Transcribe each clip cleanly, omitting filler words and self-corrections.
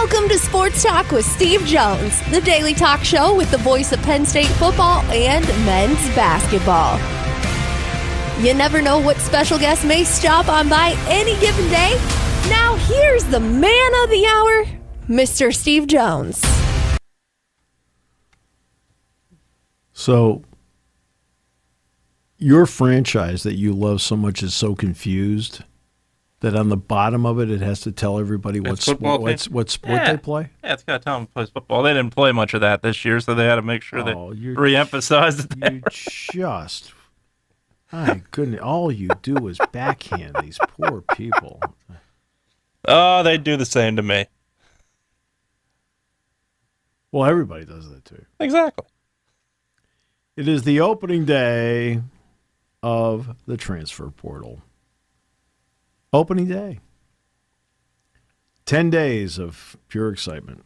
Welcome to Sports Talk with Steve Jones, the daily talk show with the voice of Penn State football and men's basketball. You never know what special guest may stop on by any given day. Now here's the man of the hour, Mr. Steve Jones. So, your franchise that you love so much is so confused that on the bottom of it, it has to tell everybody what sport they play? Yeah, it's got to tell them plays football. They didn't play much of that this year, so they had to make sure they re-emphasized it. My goodness, all you do is backhand these poor people. Oh, they do the same to me. Well, everybody does that too. Exactly. It is the opening day of the transfer portal. Opening day. 10 days of pure excitement.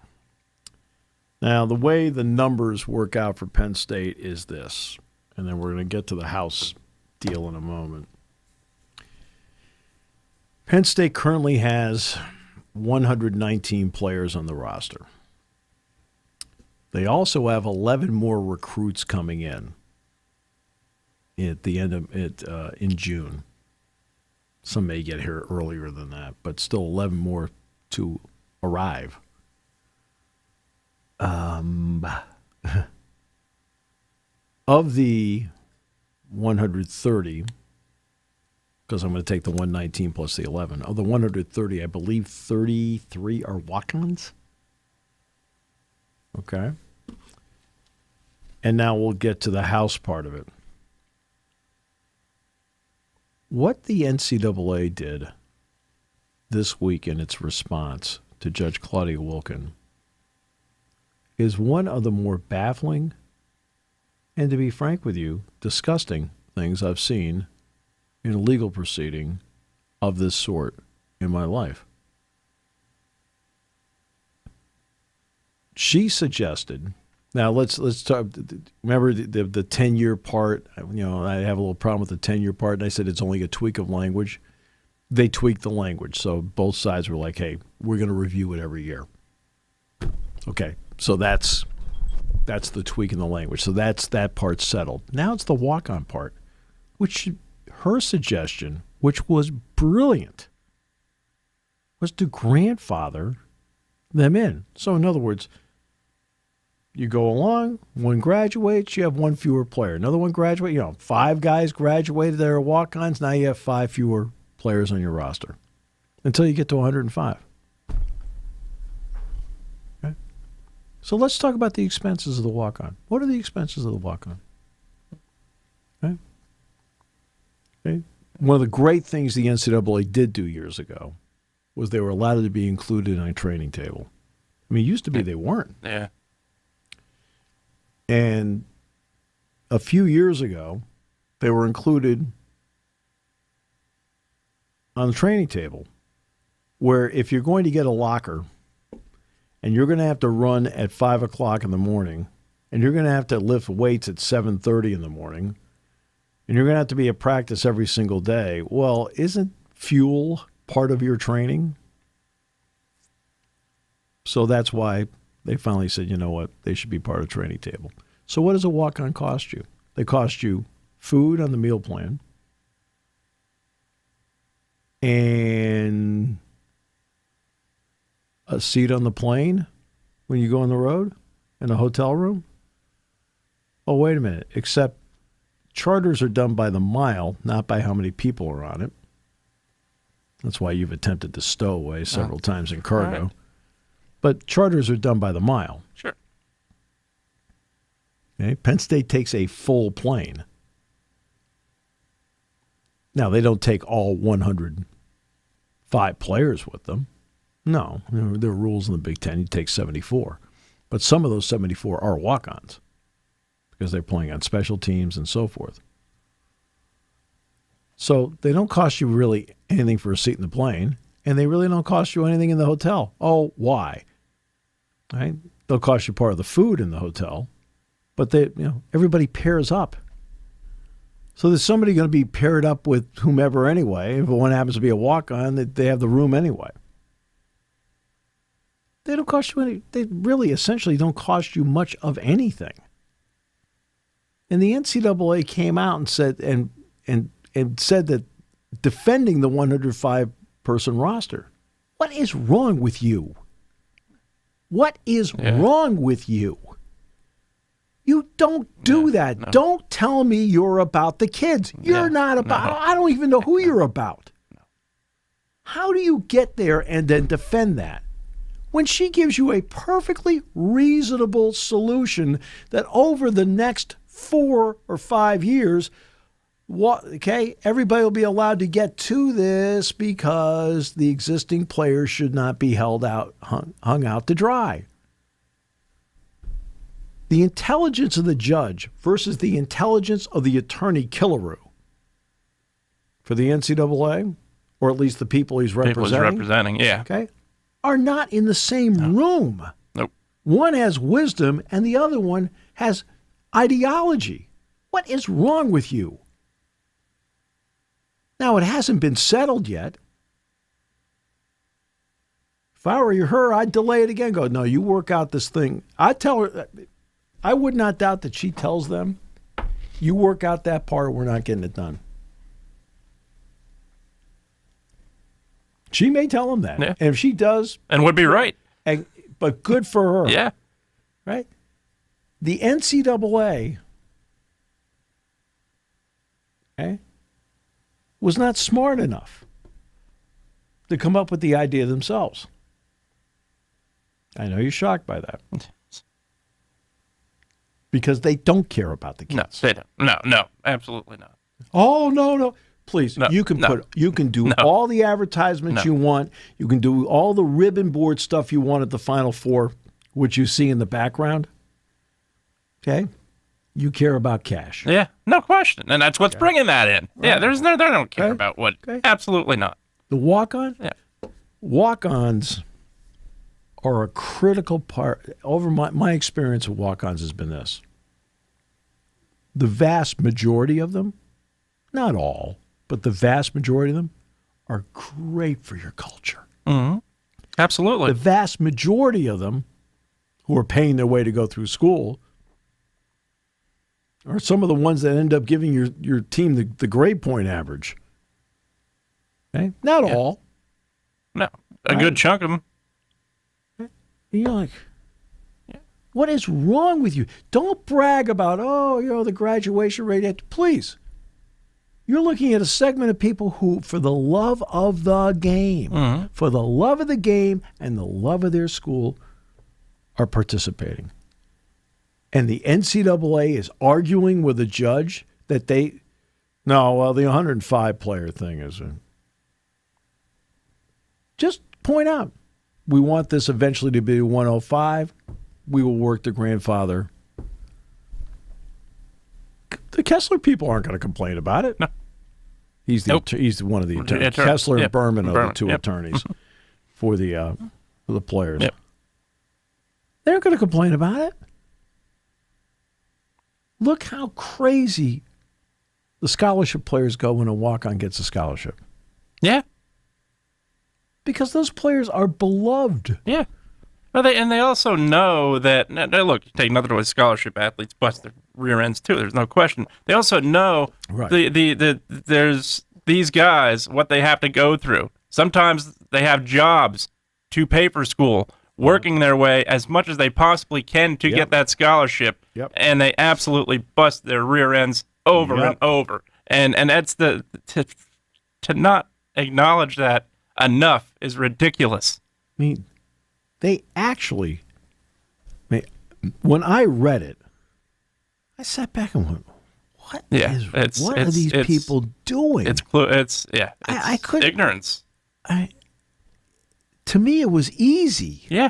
Now, the way the numbers work out for Penn State is this, and then we're going to get to the house deal in a moment. Penn State currently has 119 players on the roster. They also have 11 more recruits coming in at the end of it in June. Some may get here earlier than that, but still 11 more to arrive. Of the 130, because I'm going to take the 119 plus the 11, of the 130, I believe 33 are walk-ons. Okay. And now we'll get to the house part of it. What the NCAA did this week in its response to Judge Claudia Wilken is one of the more baffling and, to be frank with you, disgusting things I've seen in a legal proceeding of this sort in my life. She suggested, now let's talk, remember the 10-year part, I have a little problem with the 10-year part, and I said it's only a tweak of language. They tweaked the language, so both sides were like, hey, we're going to review it every year. Okay, so that's the tweak in the language. So that's that part settled. Now it's the walk-on part, which her suggestion, which was brilliant, was to grandfather them in. So in other words, you go along, one graduates, you have one fewer player. Another one graduates, 5 guys graduated that are walk-ons. Now you have 5 fewer players on your roster until you get to 105. Okay? So let's talk about the expenses of the walk-on. What are the expenses of the walk-on? Okay? One of the great things the NCAA did do years ago was they were allowed to be included on a training table. I mean, it used to be they weren't. Yeah. And a few years ago, they were included on the training table, where if you're going to get a locker and you're going to have to run at 5 o'clock in the morning and you're going to have to lift weights at 7:30 in the morning and you're going to have to be at practice every single day, well, isn't fuel part of your training? So that's why they finally said, you know what, they should be part of the training table. So what does a walk-on cost you? They cost you food on the meal plan and a seat on the plane when you go on the road and a hotel room. Oh, wait a minute. Except charters are done by the mile, not by how many people are on it. That's why you've attempted to stow away several times in cargo. Right. But charters are done by the mile. Sure. Okay? Penn State takes a full plane. Now, they don't take all 105 players with them. No. There are rules in the Big Ten. You take 74. But some of those 74 are walk-ons because they're playing on special teams and so forth. So they don't cost you really anything for a seat in the plane, and they really don't cost you anything in the hotel. Oh, why? Right? They'll cost you part of the food in the hotel, but everybody pairs up. So there's somebody going to be paired up with whomever anyway. If one happens to be a walk-on, they have the room anyway. They don't cost you any. They really essentially don't cost you much of anything. And the NCAA came out and said and said that defending the 105-person roster. What is wrong with you? What is wrong with you? You don't do that. No. Don't tell me you're about the kids. You're not about. No. I don't even know who you're about. No. How do you get there and then defend that? When she gives you a perfectly reasonable solution that over the next 4 or 5 years, everybody will be allowed to get to this because the existing players should not be hung out to dry. The intelligence of the judge versus the intelligence of the attorney Killaroo for the NCAA, or at least the people he's representing, are not in the same room. Nope. One has wisdom and the other one has ideology. What is wrong with you? Now, it hasn't been settled yet. If I were her, I'd delay it again. Go, no, you work out this thing. I'd tell her, I would not doubt that she tells them, you work out that part, we're not getting it done. She may tell them that. Yeah. And if she does. And would be right. But good for her. Yeah. Right? The NCAA was not smart enough to come up with the idea themselves. I know you're shocked by that. Because they don't care about the kids. No, they don't. No, absolutely not. Oh, no. Please, you can do all the advertisements you want. You can do all the ribbon board stuff you want at the Final Four, which you see in the background. Okay? You care about cash. Yeah, no question. And that's what's bringing that in. Right. Yeah, they don't care about what. Okay. Absolutely not. The walk-on? Yeah. Walk-ons are a critical part. Over my experience of walk-ons has been this. The vast majority of them, not all, but the vast majority of them are great for your culture. Mm-hmm. Absolutely. The vast majority of them who are paying their way to go through school are some of the ones that end up giving your team the grade point average. Okay? Not all. No. A good chunk of them. You're like, what is wrong with you? Don't brag about, the graduation rate. Please. You're looking at a segment of people who, for the love of the game, for the love of the game and the love of their school, are participating. And the NCAA is arguing with a judge that the 105 player thing is. Just point out, we want this eventually to be 105. We will work to grandfather. The Kessler people aren't going to complain about it. No. He's one of the attorneys. Kessler and Berman are the two attorneys for the players. Yep. They're going to complain about it. Look how crazy the scholarship players go when a walk-on gets a scholarship. Yeah. Because those players are beloved. Yeah. Well, they also know that, look, you take another way, scholarship athletes bust their rear ends too, there's no question. They also know there's these guys, what they have to go through. Sometimes they have jobs to pay for school, working their way as much as they possibly can to get that scholarship, and they absolutely bust their rear ends over and over. And that's to not acknowledge that enough is ridiculous. I mean, they actually, when I read it, I sat back and went, what are these people doing? It's ignorance. To me, it was easy. Yeah.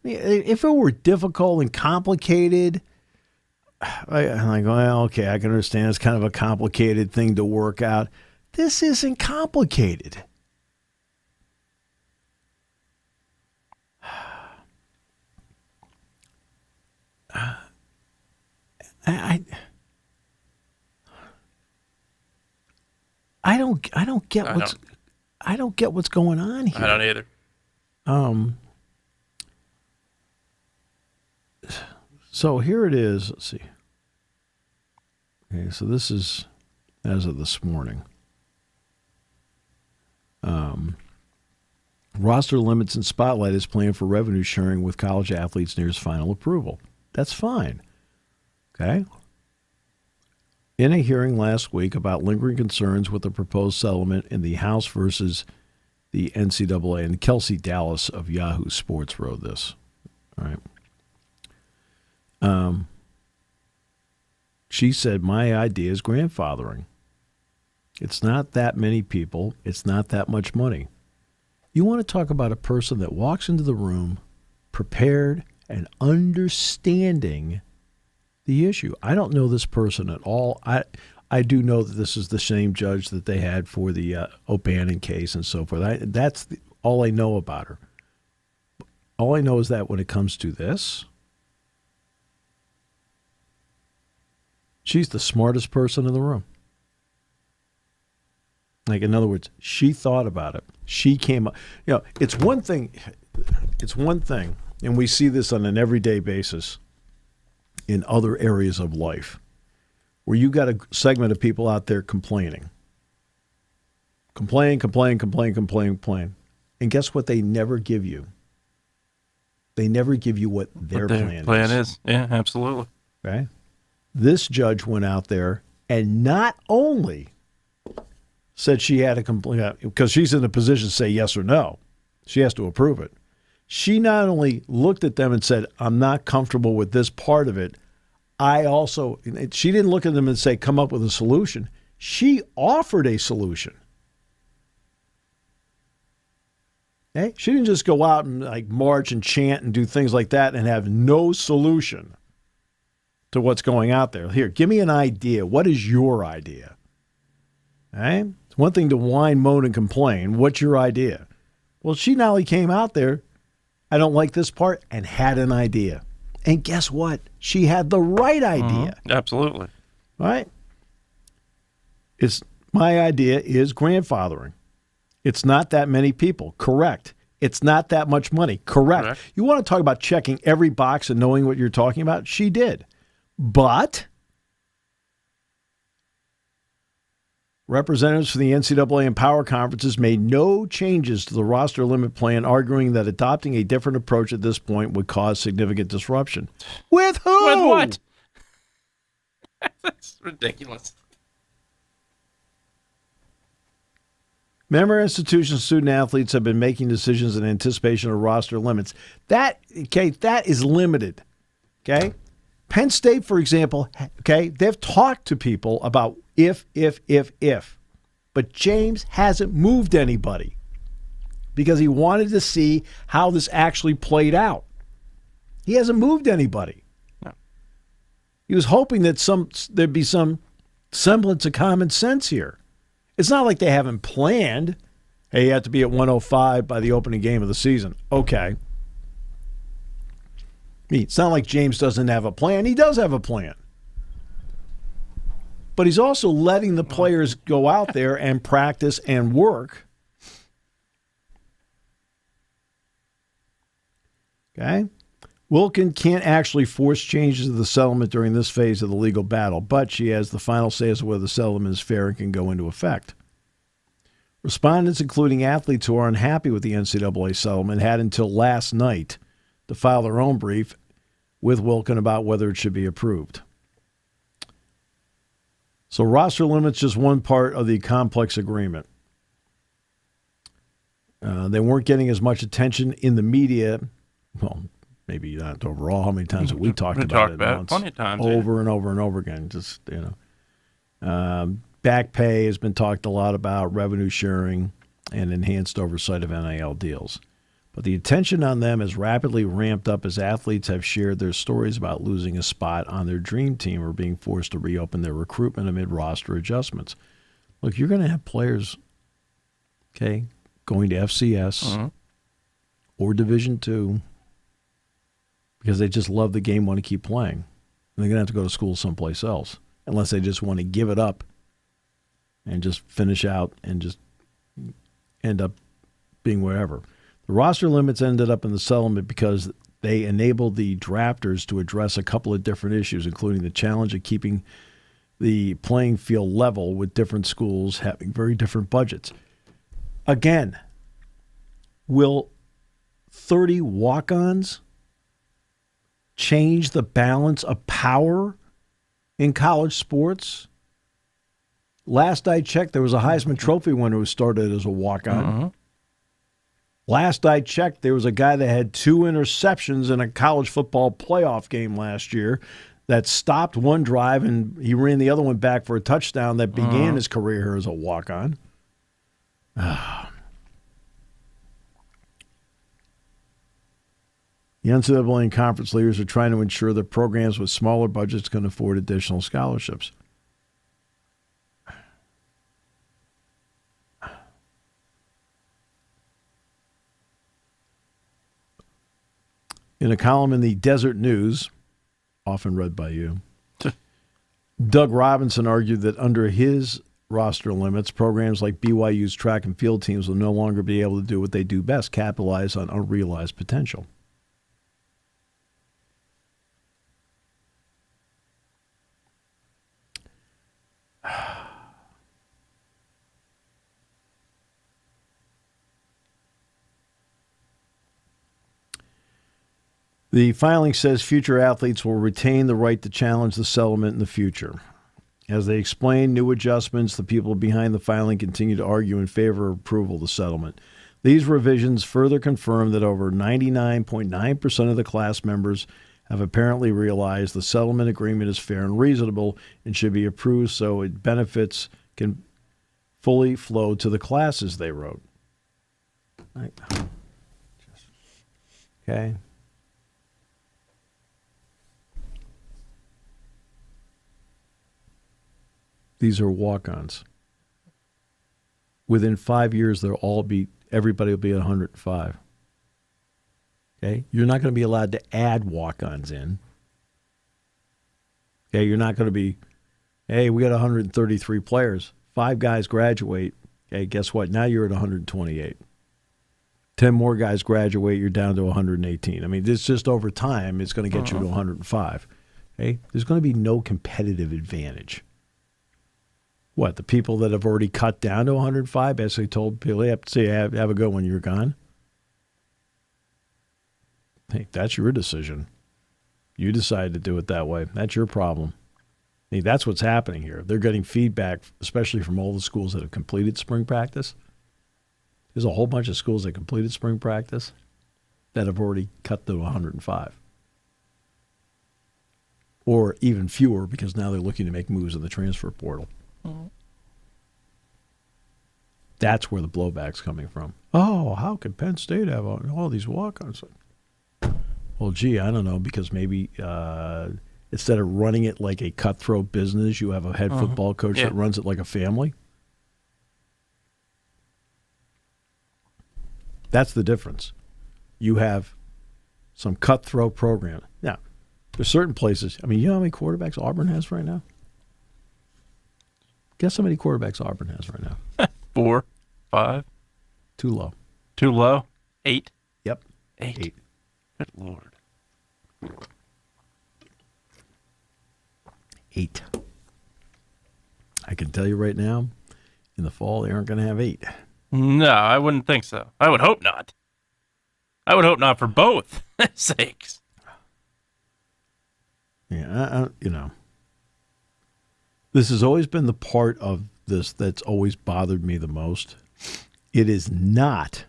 If it were difficult and complicated, I'm like, well, okay, I can understand it's kind of a complicated thing to work out. This isn't complicated. I don't get what's going on here. I don't either. So here it is. Let's see. Okay, so this is as of this morning. Roster limits and spotlight is planned for revenue sharing with college athletes nears final approval. That's fine. Okay? In a hearing last week about lingering concerns with the proposed settlement in the House versus the NCAA, and Kelsey Dallas of Yahoo Sports wrote this. All right. She said, my idea is grandfathering. It's not that many people. It's not that much money. You want to talk about a person that walks into the room prepared and understanding the issue. I don't know this person at all. I do know that this is the same judge that they had for the O'Bannon case and so forth. That's all I know about her. All I know is that when it comes to this, she's the smartest person in the room. Like, in other words, she thought about it. She came up. You know, it's one thing, and we see this on an everyday basis in other areas of life, where you got a segment of people out there complaining. Complain. And guess what they never give you? They never give you what their plan is. Yeah, absolutely. Okay? This judge went out there and not only said she had a complaint, because she's in a position to say yes or no. She has to approve it. She not only looked at them and said, I'm not comfortable with this part of it, she didn't look at them and say, come up with a solution. She offered a solution. Okay? She didn't just go out and like march and chant and do things like that and have no solution to what's going out there. Here, give me an idea. What is your idea? Okay? It's one thing to whine, moan, and complain. What's your idea? Well, she not only came out there, I don't like this part, and had an idea. And guess what? She had the right idea. Absolutely. Right? My idea is grandfathering. It's not that many people. Correct. It's not that much money. Correct. You want to talk about checking every box and knowing what you're talking about? She did. But representatives from the NCAA and power conferences made no changes to the roster limit plan, arguing that adopting a different approach at this point would cause significant disruption. With who? With what? That's ridiculous. Member institutions, student athletes have been making decisions in anticipation of roster limits. That is limited. Okay? Penn State, for example, they've talked to people about if. But James hasn't moved anybody because he wanted to see how this actually played out. He hasn't moved anybody. No. He was hoping that there'd be some semblance of common sense here. It's not like they haven't planned, hey, you have to be at 105 by the opening game of the season. Okay. It's not like James doesn't have a plan. He does have a plan. But he's also letting the players go out there and practice and work. Okay? Wilkin can't actually force changes to the settlement during this phase of the legal battle, but she has the final say as to whether the settlement is fair and can go into effect. Respondents, including athletes who are unhappy with the NCAA settlement, had until last night to file their own brief with Wilkin about whether it should be approved. So roster limits just one part of the complex agreement. They weren't getting as much attention in the media. Well, maybe not overall. How many times have we talked about it? Plenty of times. Over and over and over again. Just, back pay has been talked a lot about, revenue sharing, and enhanced oversight of NIL deals. But the attention on them has rapidly ramped up as athletes have shared their stories about losing a spot on their dream team or being forced to reopen their recruitment amid roster adjustments. Look, you're going to have players, going to FCS or Division II because they just love the game, want to keep playing. And they're going to have to go to school someplace else unless they just want to give it up and just finish out and just end up being wherever. The roster limits ended up in the settlement because They enabled the drafters to address a couple of different issues, including the challenge of keeping the playing field level with different schools having very different budgets. Again, will 30 walk-ons change the balance of power in college sports? Last I checked, there was a Heisman Trophy winner who started as a walk-on. Uh-huh. Last I checked, there was a guy that had 2 interceptions in a college football playoff game last year that stopped one drive, and he ran the other one back for a touchdown that began his career here as a walk-on. The NCAA and conference leaders are trying to ensure that programs with smaller budgets can afford additional scholarships. In a column in the Desert News, often read by you, Doug Robinson argued that under his roster limits, programs like BYU's track and field teams will no longer be able to do what they do best, capitalize on unrealized potential. The filing says future athletes will retain the right to challenge the settlement in the future. As they explain new adjustments, the people behind the filing continue to argue in favor of approval of the settlement. These revisions further confirm that over 99.9% of the class members have apparently realized the settlement agreement is fair and reasonable and should be approved so its benefits can fully flow to the classes, they wrote. Okay. These are walk-ons. Within 5 years, everybody will be at 105. Okay? You're not going to be allowed to add walk-ons in. Okay? You're not going to be, hey, we got 133 players. 5 guys graduate. Okay, guess what? Now you're at 128. 10 more guys graduate, you're down to 118. I mean, it's just over time, it's going to get you to 105. Okay? There's going to be no competitive advantage. What, the people that have already cut down to 105 basically told people, hey, have a good one, you're gone? Hey, that's your decision. You decided to do it that way. That's your problem. I mean, that's what's happening here. They're getting feedback, especially from all the schools that have completed spring practice. There's a whole bunch of schools that completed spring practice that have already cut to 105. Or even fewer because now they're looking to make moves in the transfer portal. That's where the blowback's coming from. Oh, how could Penn State have all these walk-ons? Well, gee, I don't know, because maybe instead of running it like a cutthroat business, you have a head football coach that runs it like a family. That's the difference. You have some cutthroat program. Now, there's certain places. I mean, you know how many quarterbacks Auburn has right now? Guess how many quarterbacks Auburn has right now? 4, 5. Too low. Too low? 8? Yep. 8. Good Lord. 8. I can tell you right now, in the fall, they aren't going to have 8. No, I wouldn't think so. I would hope not. I would hope not for both sakes. Yeah, this has always been the part of this that's always bothered me the most. It is not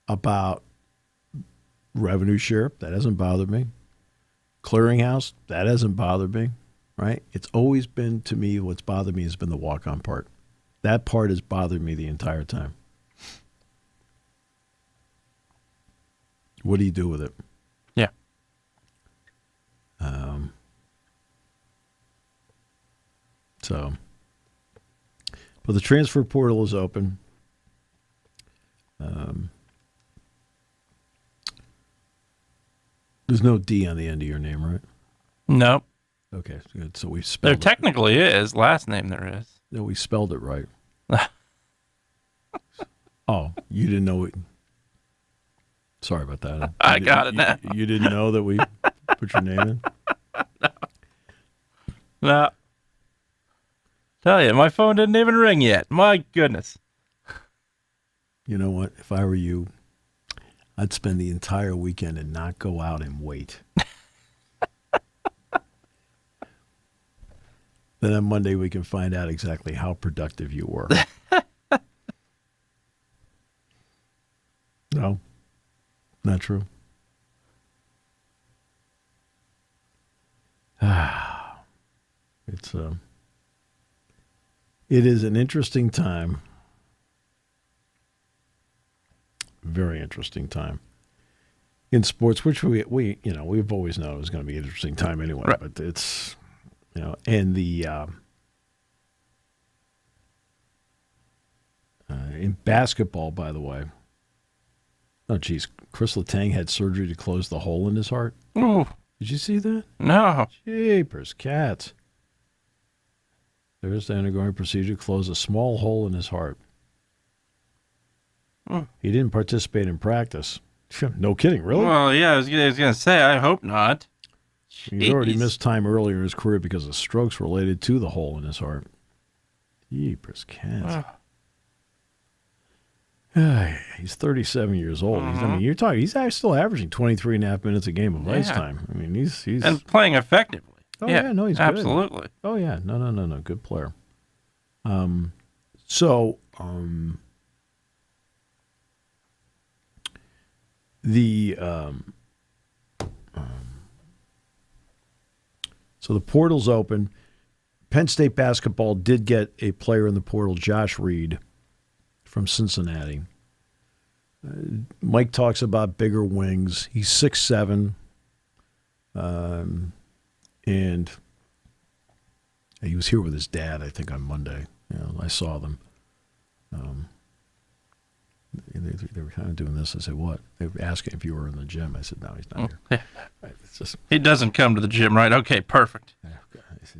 about revenue share. That hasn't bothered me. Clearinghouse, that hasn't bothered me, right? It's always been, to me, what's bothered me has been the walk-on part. That part has bothered me the entire time. What do you do with it? Yeah. But the transfer portal is open. There's no D on the end of your name, right? No. Okay, good. So we spelled There it. technically is. Last name there is. No, we spelled it right. Oh, you didn't know it. Sorry about that. I got it now. You didn't know that we put your name in? No. Tell you, my phone didn't even ring yet. My goodness. You know what? If I were you, I'd spend the entire weekend and not go out and wait. Then on Monday we can find out exactly how productive you were. No, not true. It is an interesting time. Very interesting time in sports, which we've always known it was going to be an interesting time anyway. Right. But it's and the in basketball, by the way. Oh, geez, Chris Letang had surgery to close the hole in his heart. Ooh. Did you see that? No. Jeepers, cats. There's the undergoing procedure to close a small hole in his heart. He didn't participate in practice. No kidding, really? Well, yeah, I was going to say, I hope not. He already missed time earlier in his career because of strokes related to the hole in his heart. Jeepers, cats. He's 37 years old. You're talking. He's still averaging 23 and a half minutes a game of ice time. I mean, he's and playing effectively. Oh yeah, no, he's absolutely. Good. Oh yeah, no, good player. So the portal's open. Penn State basketball did get a player in the portal, Josh Reed, from Cincinnati. Mike talks about bigger wings. He's 6'7", and he was here with his dad, I think, on Monday. I saw them. They were kind of doing this. I said, what? They were asking if you were in the gym. I said, no, he's not here. Yeah. He doesn't come to the gym, right? Okay, perfect.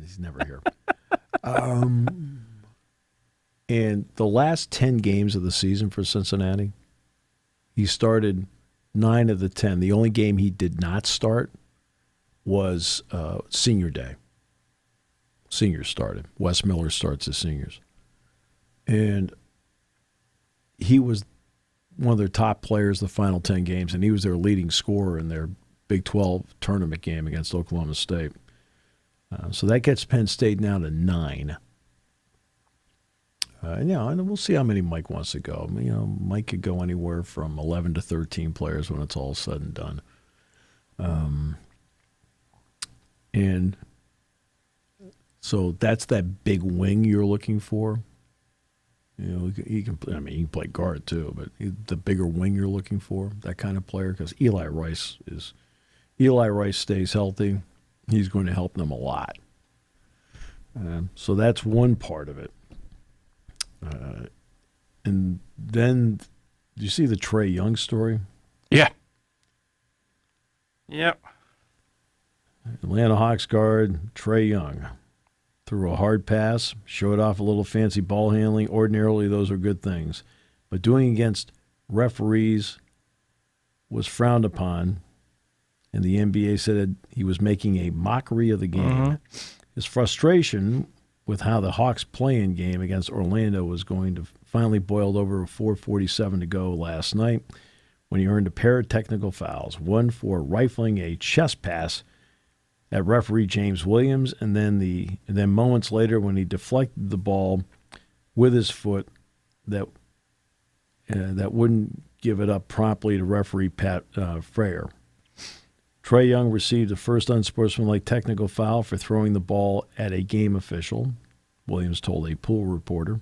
He's never here. And the last 10 games of the season for Cincinnati, he started 9 of the 10. The only game he did not start was senior day. Seniors started. Wes Miller starts as seniors. And he was one of their top players the final 10 games, and he was their leading scorer in their Big 12 tournament game against Oklahoma State. So that gets Penn State now to 9. And we'll see how many Mike wants to go. Mike could go anywhere from 11 to 13 players when it's all said and done. And so that's that big wing you're looking for. He can play guard too, but the bigger wing you're looking for, that kind of player, because Eli Rice stays healthy, he's going to help them a lot. So that's one part of it. And then, did you see the Trae Young story? Yeah. Yep. Atlanta Hawks guard Trae Young threw a hard pass, showed off a little fancy ball handling. Ordinarily, those are good things. But doing against referees was frowned upon, and the NBA said he was making a mockery of the game. Mm-hmm. His frustration with how the Hawks play-in game against Orlando was going to finally boiled over with 4:47 to go last night when he earned a pair of technical fouls, one for rifling a chest pass at referee James Williams, and then moments later when he deflected the ball with his foot that wouldn't give it up promptly to referee Pat Frayer. Trae Young received the first unsportsmanlike technical foul for throwing the ball at a game official, Williams told a pool reporter.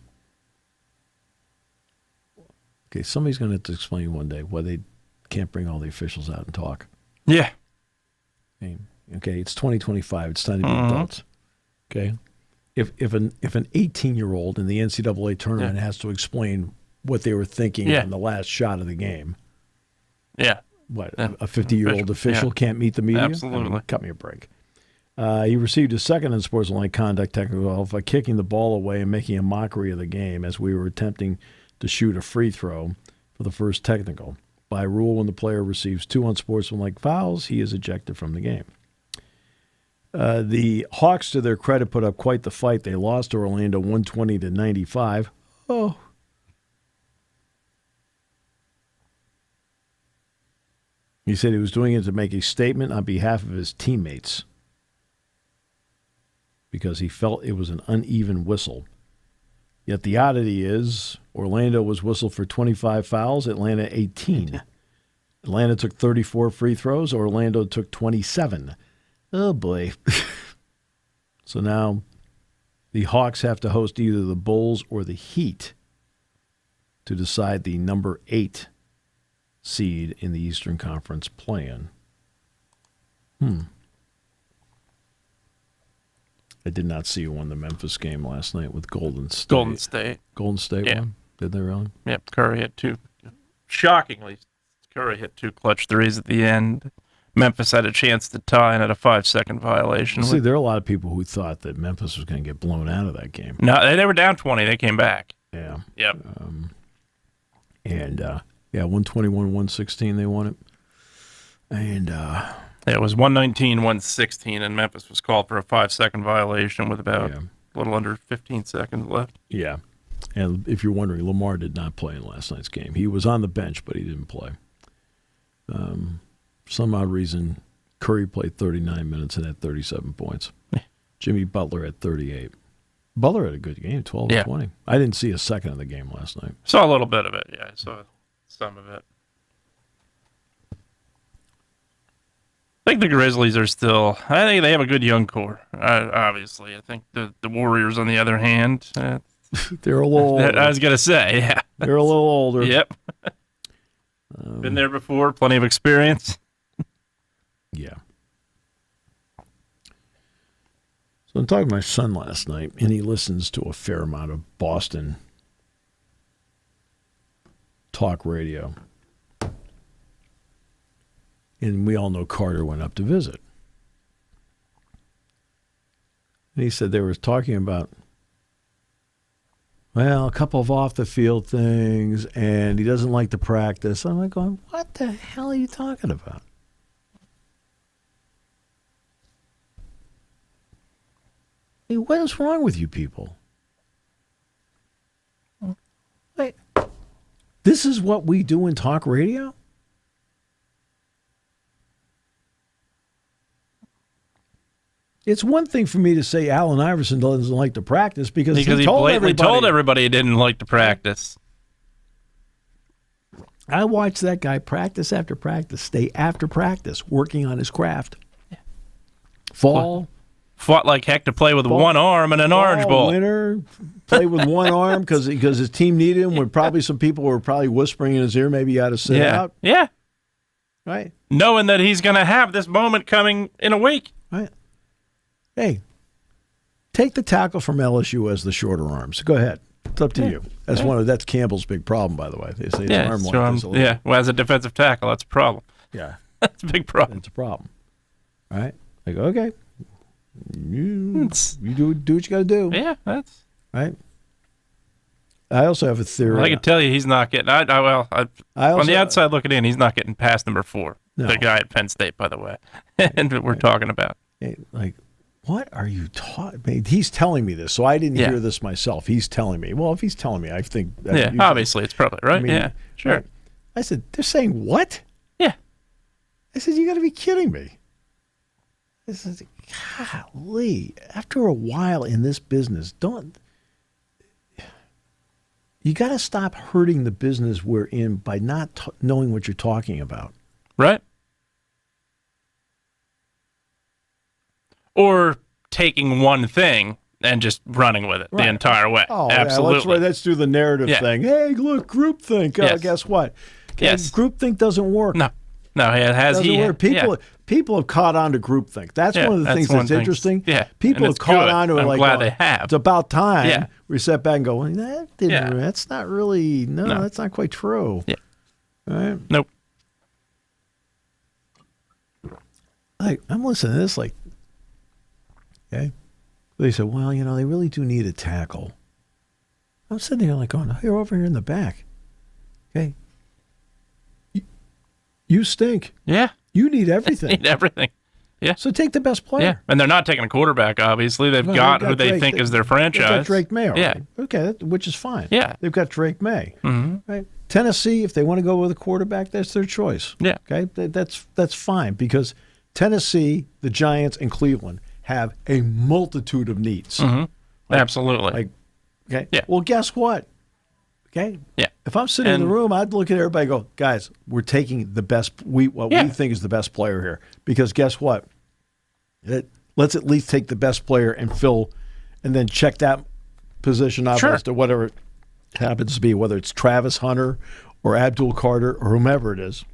Okay, somebody's going to have to explain one day why they can't bring all the officials out and talk. Yeah. Okay, it's 2025. It's time to be adults. Okay? If an 18-year-old in the NCAA tournament has to explain what they were thinking on the last shot of the game. Yeah. What, a 50-year-old official can't meet the media? Absolutely. Cut me a break. He received his second unsportsmanlike conduct technical foul for kicking the ball away and making a mockery of the game as we were attempting to shoot a free throw for the first technical. By rule, when the player receives 2 unsportsmanlike fouls, he is ejected from the game. The Hawks, to their credit, put up quite the fight. They lost to Orlando 120-95. Oh. He said he was doing it to make a statement on behalf of his teammates because he felt it was an uneven whistle. Yet the oddity is Orlando was whistled for 25 fouls, Atlanta 18. Atlanta took 34 free throws, Orlando took 27. Oh, boy. So now the Hawks have to host either the Bulls or the Heat to decide the number 8 seed in the Eastern Conference play-in. I did not see you won the Memphis game last night with Golden State. Golden State won? Did they really? Yep, Curry hit 2. Shockingly, Curry hit 2 clutch threes at the end. Memphis had a chance to tie and had a 5-second violation. See, there are a lot of people who thought that Memphis was going to get blown out of that game. No, they were down 20. They came back. Yeah. Yep. 121-116 they won it. And it was 119-116, and Memphis was called for a 5-second violation with about a little under 15 seconds left. Yeah. And if you're wondering, Lamar did not play in last night's game. He was on the bench, but he didn't play. Some odd reason, Curry played 39 minutes and had 37 points. Jimmy Butler had 38. Butler had a good game, 12-20. I didn't see a second of the game last night. Saw a little bit of it, yeah. I saw some of it. I think the Grizzlies are still... I think they have a good young core, obviously. I think the Warriors, on the other hand... they're a little older. I was going to say, yeah. They're a little older. Yep. Been there before, plenty of experience. Yeah. So I'm talking to my son last night, and he listens to a fair amount of Boston talk radio. And we all know Carter went up to visit. And he said they were talking about, well, a couple of off-the-field things, and he doesn't like to practice. I'm like going, what the hell are you talking about? Hey, what is wrong with you people? Wait, this is what we do in talk radio? It's one thing for me to say Allen Iverson doesn't like to practice because he told everybody he didn't like to practice. I watched that guy practice after practice, stay after practice, working on his craft. Yeah. Fought like heck to play with one arm and an Orange Bowl. Winter, play with one arm because his team needed him. When probably some people were probably whispering in his ear, maybe you ought to sit out. Yeah. Right. Knowing that he's going to have this moment coming in a week. Right. Hey, take the tackle from LSU as the shorter arms. Go ahead. It's up to you. That's Campbell's big problem, by the way. They say his arm like this a little. Well, as a defensive tackle, that's a problem. Yeah. That's a big problem. It's a problem. All right. Like, okay. You do what you got to do. Yeah, that's right. I also have a theory. Well, I can tell you, he's not getting. On the outside looking in, he's not getting past number 4. No. The guy at Penn State, by the way, and we're talking about. Like, what are you talking? He's telling me this, so I didn't hear this myself. He's telling me. Well, if he's telling me, I think. Obviously, it's probably right. Yeah, sure. Right. I said, they're saying what? Yeah. I said, you got to be kidding me. I said, golly, after a while in this business, you got to stop hurting the business we're in by not knowing what you're talking about. Right. Or taking one thing and just running with it the entire way. Oh, absolutely. Let's do the narrative thing. Hey, look, groupthink. Guess what? Yes. Groupthink doesn't work. No, it doesn't work. People have caught on to groupthink. That's one of the things that's interesting. Yeah, people have caught on to it. I'm glad they have. It's about time. Yeah. We step back and go, well, that's not really. No, that's not quite true. Yeah. All right. Nope. Like, I'm listening to this. Like, okay. They said, well, they really do need a tackle. I'm sitting here like going, you're over here in the back. Okay. You stink. Yeah. You need everything. Need everything. Yeah. So take the best player. Yeah. And they're not taking a quarterback, obviously. They've got who they think is their franchise. They've got Drake May already. Yeah. Okay, which is fine. Yeah. They've got Drake May. Mm-hmm. Right? Tennessee, if they want to go with a quarterback, that's their choice. Yeah. Okay, that's fine because Tennessee, the Giants, and Cleveland have a multitude of needs. Mm-hmm. Absolutely. Okay. Yeah. Well, guess what? Okay. Yeah. If I'm sitting in the room, I'd look at everybody and go, guys, we're taking the best, we think is the best player here. Because guess what? Let's at least take the best player and fill, and then check that position off as to whatever it happens to be, whether it's Travis Hunter or Abdul Carter or whomever it is.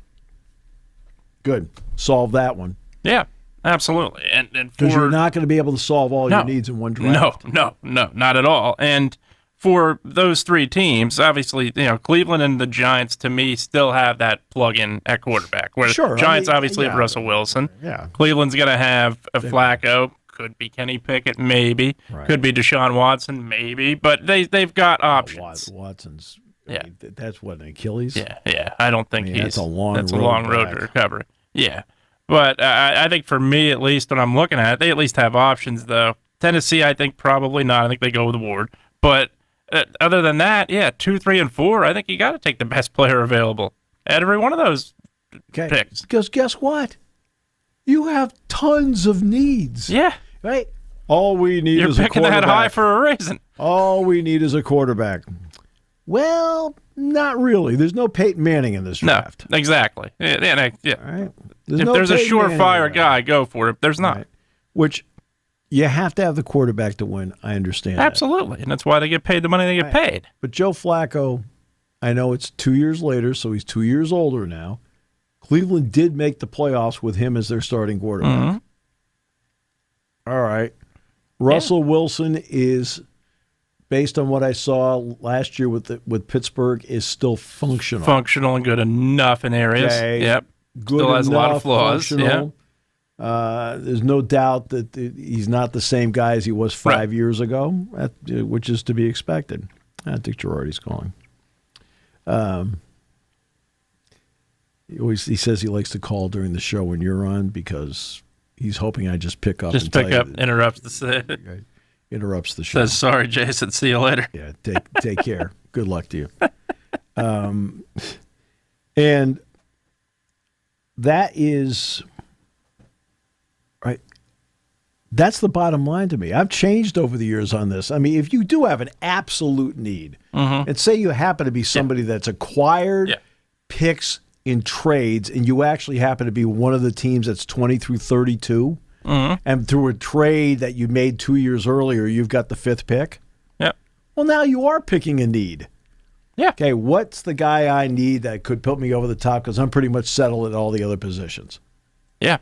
Good. Solve that one. Yeah. Absolutely. And because you're not going to be able to solve all your needs in one draft. No, not at all. And for those three teams, obviously, Cleveland and the Giants, to me, still have that plug-in at quarterback. Where Giants obviously have Russell Wilson. Yeah. Cleveland's going to have a Flacco. Could be Kenny Pickett, maybe. Right. Could be Deshaun Watson, maybe. But they've got options. Watson's. I mean, that's what, an Achilles? Yeah. I don't think that's a long road to recovery. Yeah. But I think for me, at least, when I'm looking at it, they at least have options, though. Tennessee, I think probably not. I think they go with Ward. But other than that, 2, 3, and 4, I think you got to take the best player available at every one of those picks. Because guess what? You have tons of needs. Yeah. Right? All we need is a quarterback. You're picking that high for a reason. All we need is a quarterback. Well, not really. There's no Peyton Manning in this draft. No, exactly. Yeah. All right. If there's a surefire guy, go for it. If there's not. Right. Which you have to have the quarterback to win. I understand Absolutely. that. And that's why they get paid the money they get paid. But Joe Flacco, I know it's 2 years later, so he's 2 years older now. Cleveland did make the playoffs with him as their starting quarterback. Mm-hmm. All right. Russell Wilson is, based on what I saw last year with Pittsburgh, is still functional. Functional and good enough in areas. Okay. Yep. Good still has enough, a lot of flaws. Functional. Yeah. There's no doubt that he's not the same guy as he was 5 years ago, which is to be expected. I think Girardi's calling. He says he likes to call during the show when you're on because he's hoping I just pick up. Interrupts the interrupts the show. Says, sorry, Jason, see you later. Yeah, take care. Good luck to you. And that is right. That's the bottom line to me. I've changed over the years on this. I mean, if you do have an absolute need, and say you happen to be somebody that's acquired picks in trades, and you actually happen to be one of the teams that's 20 through 32, and through a trade that you made 2 years earlier, you've got the 5th pick. Yeah. Well, now you are picking a need. Yeah. Okay, what's the guy I need that could put me over the top because I'm pretty much settled at all the other positions? Yeah.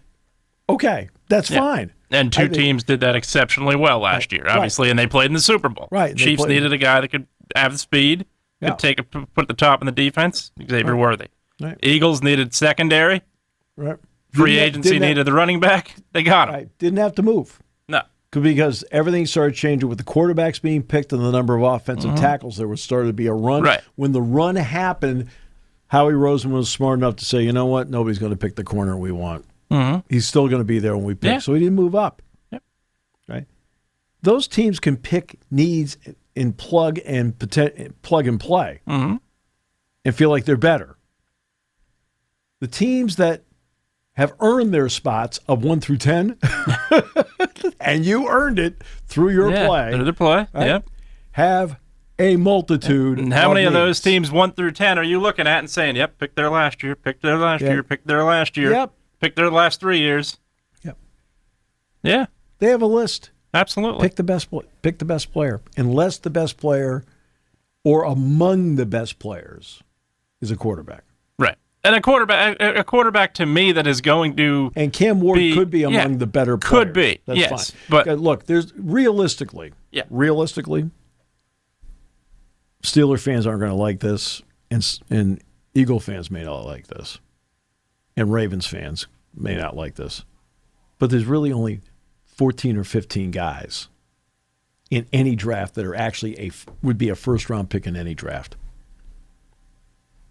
Okay, that's fine. And two teams did that exceptionally well last year, obviously, and they played in the Super Bowl. Right. Chiefs needed a guy that could have the speed, could put the top in the defense, Xavier Worthy. Right. Eagles needed secondary. Right. Free agency needed the running back. They got him. Right. Didn't have to move. No. Because everything started changing with the quarterbacks being picked and the number of offensive tackles. There was started to be a run. Right. When the run happened, Howie Roseman was smart enough to say, you know what, nobody's going to pick the corner we want. He's still going to be there when we pick. So he didn't move up. Yep. Right. Those teams can pick needs in plug and play and feel like they're better. The teams that have earned their spots of 1 through 10, and you earned it through your play. Through the play, right? Have a multitude. And how many of those teams 1 through 10 are you looking at and saying, "Yep, picked there last year, picked there last year, picked there last year, picked there the last 3 years"? Yep. Yeah. They have a list. Absolutely. Pick the best player, unless the best player, or among the best players, is a quarterback. Right. And a quarterback to me that is going to Cam Ward could be among the better players. Could be. That's yes. fine. But look, there's realistically, Steeler fans aren't going to like this, and Eagle fans may not like this, and Ravens fans may not like this. But there's really only 14 or 15 guys in any draft that are actually would be a first-round pick in any draft.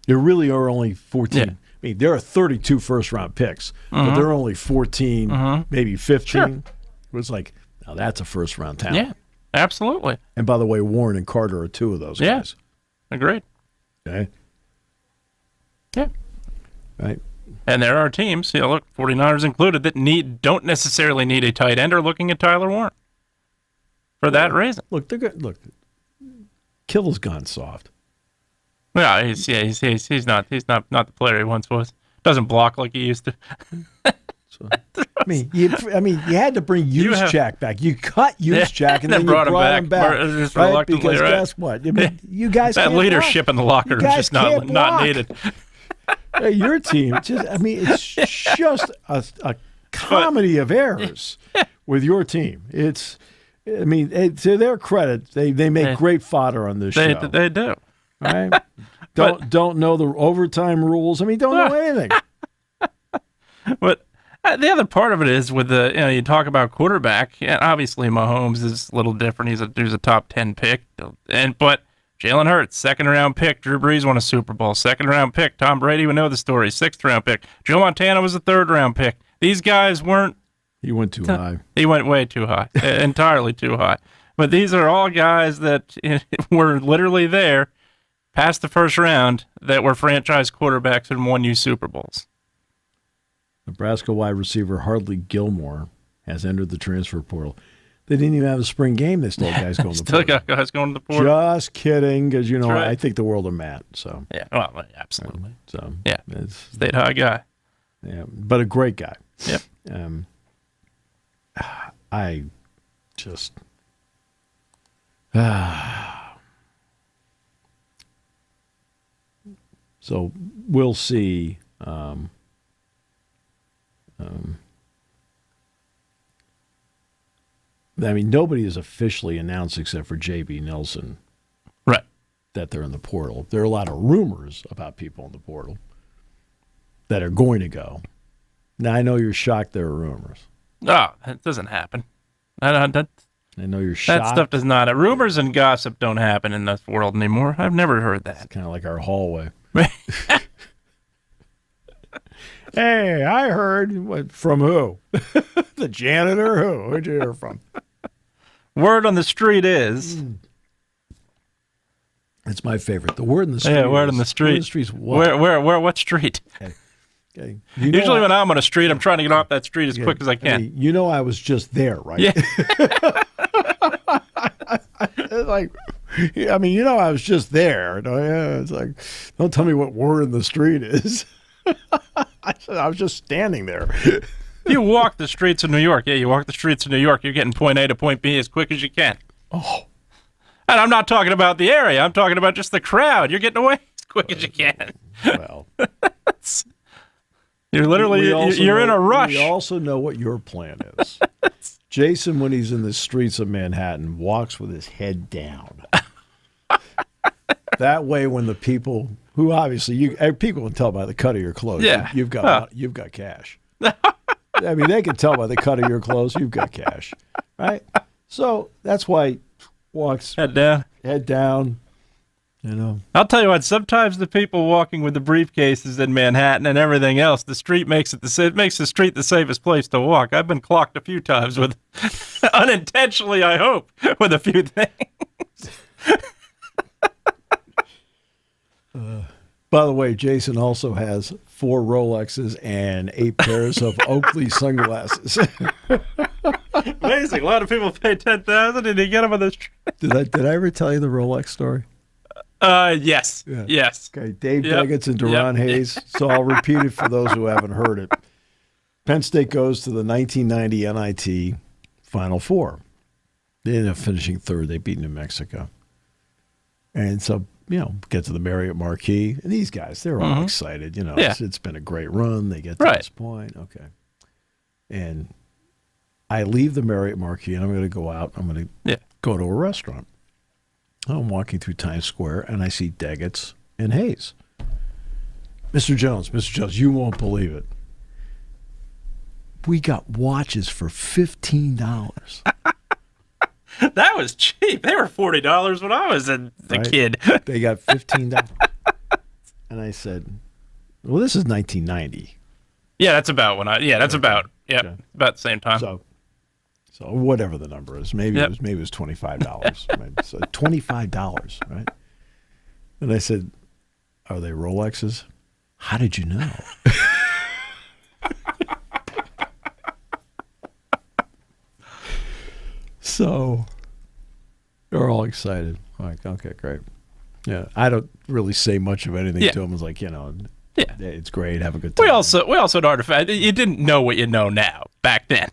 There really are only 14. mean, there are 32 first-round picks, but there are only 14, maybe 15. Sure. It was like, now that's a first-round talent. Yeah, absolutely. And by the way, Warren and Carter are 2 of those guys. Agreed. Okay. Yeah. Right. And there are teams, look, 49ers included, that don't necessarily need a tight end or looking at Tyler Warren for that reason. Look, they're good. Look, Kittle's gone soft. Yeah, he's not the player he once was. Doesn't block like he used to. So, I mean, you had to bring Juszczyk back. You cut Juszczyk and then you brought him back. Right? Because guess what? I mean, you guys that can't leadership block. in the locker is just not needed. Hey, your team, it's just a comedy of errors with your team. To their credit, they make great fodder on this show. They do. Right? Don't know the overtime rules. Don't know anything. But the other part of it is with you talk about quarterback. And obviously, Mahomes is a little different. He's a top 10 pick, but Jalen Hurts, second-round pick. Drew Brees won a Super Bowl. Second-round pick. Tom Brady, we know the story. Sixth-round pick. Joe Montana was a third-round pick. These guys weren't. He went too high. He went way too high. Entirely too high. But these are all guys that were literally there past the first round that were franchise quarterbacks and won you Super Bowls. Nebraska wide receiver Hardly Gilmore has entered the transfer portal. They didn't even have a spring game. They still have guys going to the portal. Still got guys going to the portal. Just kidding, because, right. I think the world of Matt. So yeah, well, absolutely. So yeah, stayed high guy. Yeah, but a great guy. Yep. I just so we'll see. Nobody has officially announced except for J.B. Nelson, right, that they're in the portal. There are a lot of rumors about people in the portal that are going to go. Now, I know you're shocked there are rumors. Oh, that doesn't happen. I know you're shocked. That stuff does not. Rumors and gossip don't happen in this world anymore. I've never heard that. It's kind of like our hallway. Hey, I heard. From who? The janitor? Who? Who'd you hear from? Word on the street is. It's my favorite. The word in the street. Yeah, word on the street. Word in the street's what? Where? What street? Okay. Usually when I'm on a street, I'm trying to get off that street as quick as I can. I was just there, right? Yeah. I was just there. It's like, don't tell me what word in the street is. I said I was just standing there. You walk the streets of New York. Yeah, you walk the streets of New York. You're getting point A to point B as quick as you can. Oh. And I'm not talking about the area. I'm talking about just the crowd. You're getting away as quick as you can. Well. You're literally, you're in a rush. We also know what your plan is. Jason, when he's in the streets of Manhattan, walks with his head down. That way, when the people, who obviously, people can tell by the cut of your clothes, you've got cash. They can tell by the cut of your clothes, you've got cash, right? So that's why he walks head down. I'll tell you what. Sometimes the people walking with the briefcases in Manhattan and everything else, the street makes the street the safest place to walk. I've been clocked a few times with, unintentionally, I hope, with a few things. By the way, Jason also has 4 Rolexes and 8 pairs of Oakley sunglasses. Amazing. A lot of people pay $10,000 and they get them on the street. Did I ever tell you the Rolex story? Yes. Yeah. Yes. Okay, Dave Deggets and Duron Hayes. So I'll repeat it for those who haven't heard it. Penn State goes to the 1990 NIT Final Four. They ended up finishing third. They beat New Mexico. And so, get to the Marriott Marquis. And these guys, they're all excited. It's been a great run. They get to this point. Okay. And I leave the Marriott Marquis, and I'm going to go out. I'm going to go to a restaurant. I'm walking through Times Square, and I see Deggets and Hayes. Mr. Jones, you won't believe it. We got watches for $15. That was cheap. They were $40 when I was a kid. They got $15. And I said, Well, this is 1990. Yeah, that's about when that's about Okay. about the same time. So whatever the number is, maybe it was $25. Right? So $25, right? And I said, "Are they Rolexes?" How did you know? So they're all excited. I'm like, okay, great. Yeah, I don't really say much of anything to them. It's like, it's great. Have a good time. We also an artifact. You didn't know what you know now back then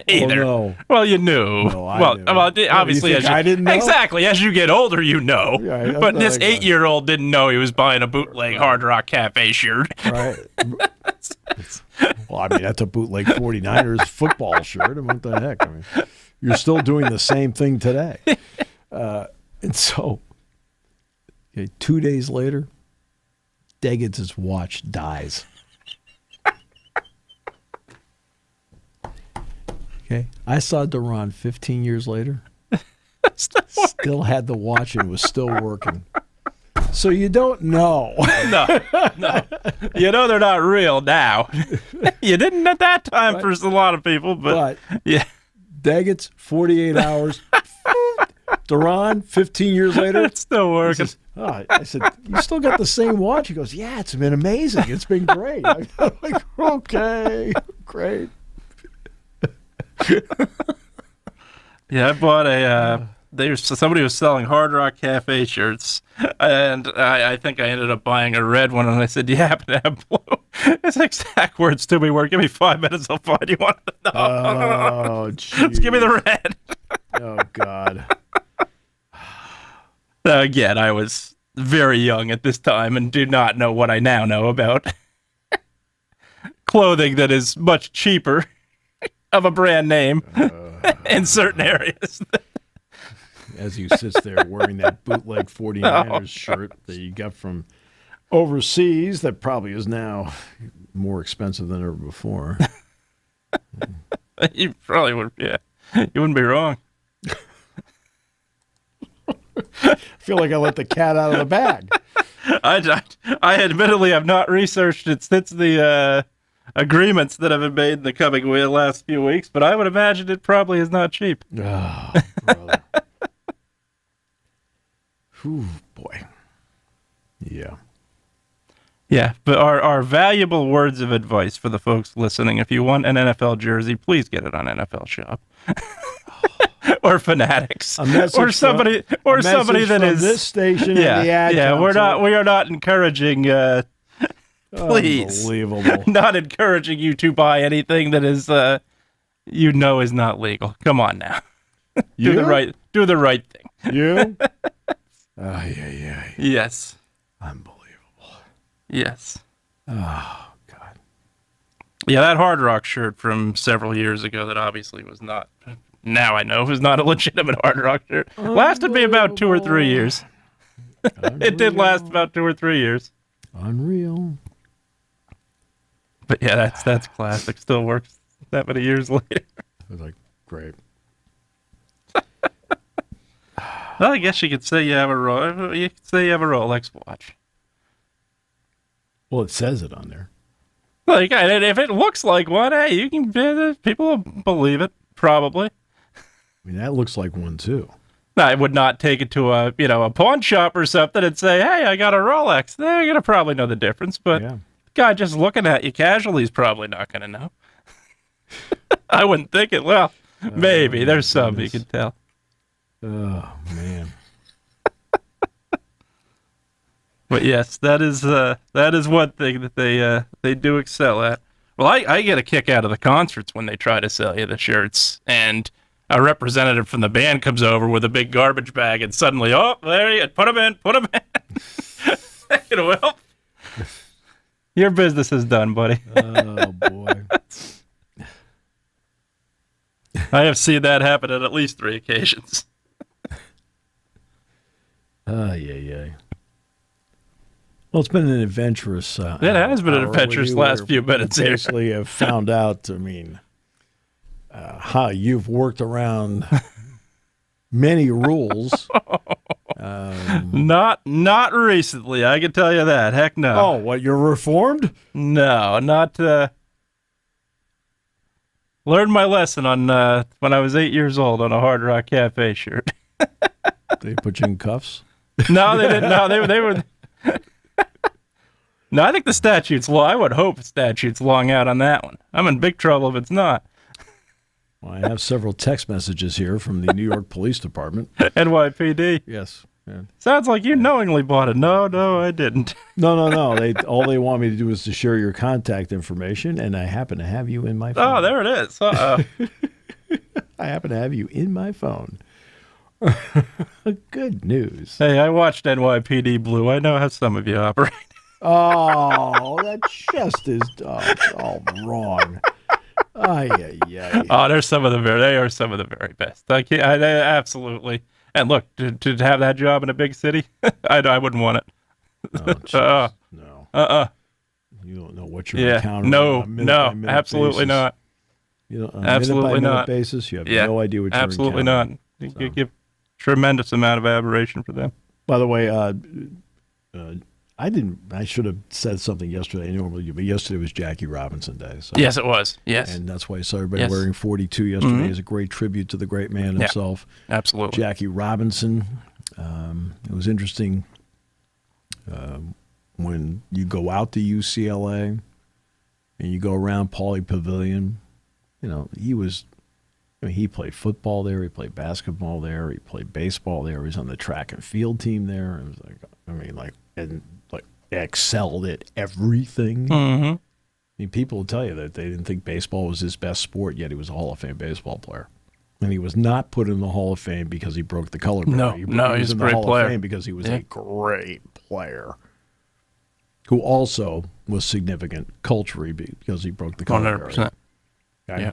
either. Oh, no. Well, you knew. No, I knew. Obviously, you think I didn't know? Exactly. As you get older, you know. Yeah, but this 8-year-old didn't know he was buying a bootleg Hard Rock Cafe shirt. Right. Well, I mean, that's a bootleg 49ers football shirt. I mean, what the heck? I mean, you're still doing the same thing today. And so, 2 days later, Daggett's watch dies. Okay. I saw Duran 15 years later. Still had the watch and was still working. So you don't know. No. You know they're not real now. You didn't at that time for a lot of people, but yeah. Daggett's 48 hours. Duran 15 years later. It's still working. I said, "You still got the same watch?" He goes, "Yeah, it's been amazing. It's been great." I'm like, "Okay, great." Yeah, I bought somebody was selling Hard Rock Cafe shirts, and I think I ended up buying a red one, and I said, "Do you happen to have blue?" His exact words to me were, "Give me 5 minutes, I'll find you one." No. Oh, geez. Just give me the red. Oh, God. Again, I was very young at this time and do not know what I now know about clothing that is much cheaper of a brand name in certain areas. As he sits there wearing that bootleg 49ers shirt that you got from overseas that probably is now more expensive than ever before. You probably would, yeah. You wouldn't be wrong. I feel like I let the cat out of the bag. I admittedly have not researched it since the agreements that have been made in the coming last few weeks, but I would imagine it probably is not cheap. Oh, brother. Whew, boy. Yeah. Yeah, but our valuable words of advice for the folks listening: if you want an NFL jersey, please get it on NFL Shop. Or Fanatics, or somebody that is this station. And the ad console. We are not encouraging. Please, unbelievable. Not encouraging you to buy anything that is, is not legal. Come on now, do the right thing. You? Yeah. Yes. Unbelievable. Yes. Oh God. Yeah, that Hard Rock shirt from several years ago that obviously was not. Now I know it was not a legitimate Hard Rock shirt. Lasted me about 2 or 3 years. It did last about 2 or 3 years. Unreal. But yeah, that's classic. Still works that many years later. I was like, great. Well, I guess you could say you have a Rolex watch. Well, it says it on there. Well, if it looks like one, hey, you can. People will believe it, probably. I mean, that looks like one too. I would not take it to a pawn shop or something and say, "Hey, I got a Rolex." They're gonna probably know the difference, but the guy just looking at you casually is probably not gonna know. I wouldn't think it. Well, maybe there's some you can tell. Oh man. But yes, that is one thing that they do excel at. Well, I get a kick out of the concerts when they try to sell you the shirts, and a representative from the band comes over with a big garbage bag, and suddenly, there you put them in. Well, your business is done, buddy. Oh boy. I have seen that happen at least 3 occasions. Yeah. Well, it's been an adventurous. It has been an adventurous last few minutes here. Basically, have found out. I mean, how you've worked around many rules Not recently, I can tell you that. Heck no. Oh, what, you're reformed? No, not... learned my lesson on when I was 8 years old on a Hard Rock Cafe shirt. They put you in cuffs? No, they didn't. No, they were... No, I think the statute's long. I would hope the statute's long out on that one. I'm in big trouble if it's not. Well, I have several text messages here from the New York Police Department. NYPD. Yes. Yeah. Sounds like you knowingly bought it. No, I didn't. No. All they want me to do is to share your contact information, and I happen to have you in my phone. Oh, there it is. I happen to have you in my phone. Good news. Hey, I watched NYPD Blue. I know how some of you operate. Oh, that just is all wrong. Ay. Oh, they are some of the very best. I absolutely. And look, to have that job in a big city, I wouldn't want it. Oh, no. You don't know what you're encountering. No, basis. absolutely not. You know, on absolutely a minute not. Basis, you have no idea what you're absolutely not. You give tremendous amount of aberration for them. By the way, I should have said something yesterday. I normally do, but yesterday was Jackie Robinson Day. So. Yes, it was. Yes, and that's why I saw everybody wearing 42 yesterday as a great tribute to the great man himself. Absolutely, Jackie Robinson. It was interesting when you go out to UCLA and you go around Pauley Pavilion. You know, he played football there. He played basketball there. He played baseball there. He was on the track and field team there. It was excelled at everything. Mm-hmm. I mean, people will tell you that they didn't think baseball was his best sport, yet he was a Hall of Fame baseball player. And he was not put in the Hall of Fame because he broke the color barrier. No, he's a great player. Of Fame because he was a great player who also was significant culturally because he broke the color 100%. barrier. Okay? Yeah.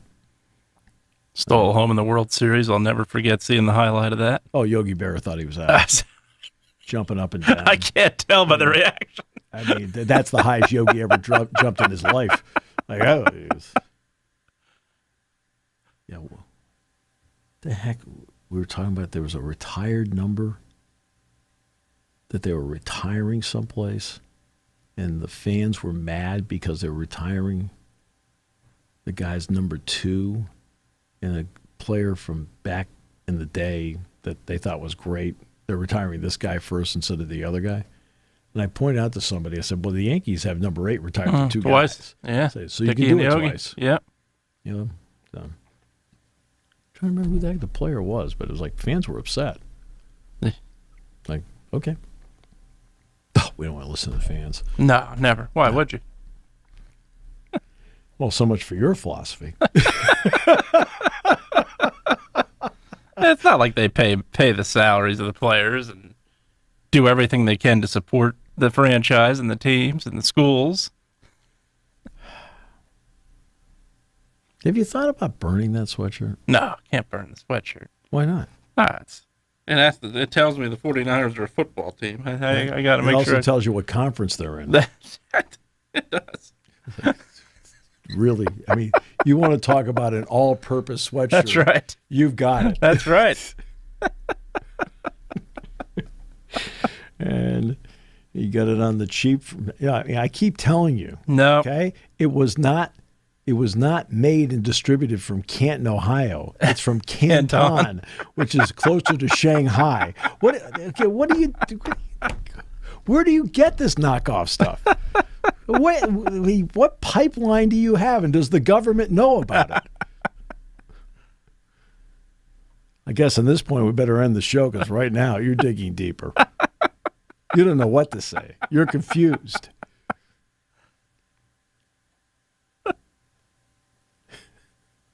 Stole home in the World Series. I'll never forget seeing the highlight of that. Oh, Yogi Berra thought he was out. Jumping up and down. I can't tell by the reaction. I mean, that's the highest Yogi ever jumped in his life. Like, oh, he was... Yeah, well, the heck? We were talking about there was a retired number that they were retiring someplace, and the fans were mad because they were retiring the guy's number 2 and a player from back in the day that they thought was great. They're retiring this guy first instead of the other guy. And I pointed out to somebody, I said, well, the Yankees have number 8 retired for 2 twice. Guys. Yeah. So you can do it twice. Yeah. You know? So. I'm trying to remember who the heck the player was, but it was like fans were upset. Like, okay. Oh, we don't want to listen to the fans. No, never. Why would you? Well, so much for your philosophy. It's not like they pay the salaries of the players and do everything they can to support the franchise and the teams and the schools. Have you thought about burning that sweatshirt? No, can't burn the sweatshirt. Why not? It tells me the 49ers are a football team. I got to make sure. It also tells you what conference they're in. It does. Really, I mean, you want to talk about an all-purpose sweatshirt. That's right. You've got it. That's right. And you got it on the cheap. I keep telling you. No. Okay? It was not made and distributed from Canton, Ohio. It's from Canton, which is closer to Shanghai. What do you do? Where do you get this knockoff stuff? What pipeline do you have, and does the government know about it? I guess at this point we better end the show because right now you're digging deeper. You don't know what to say. You're confused.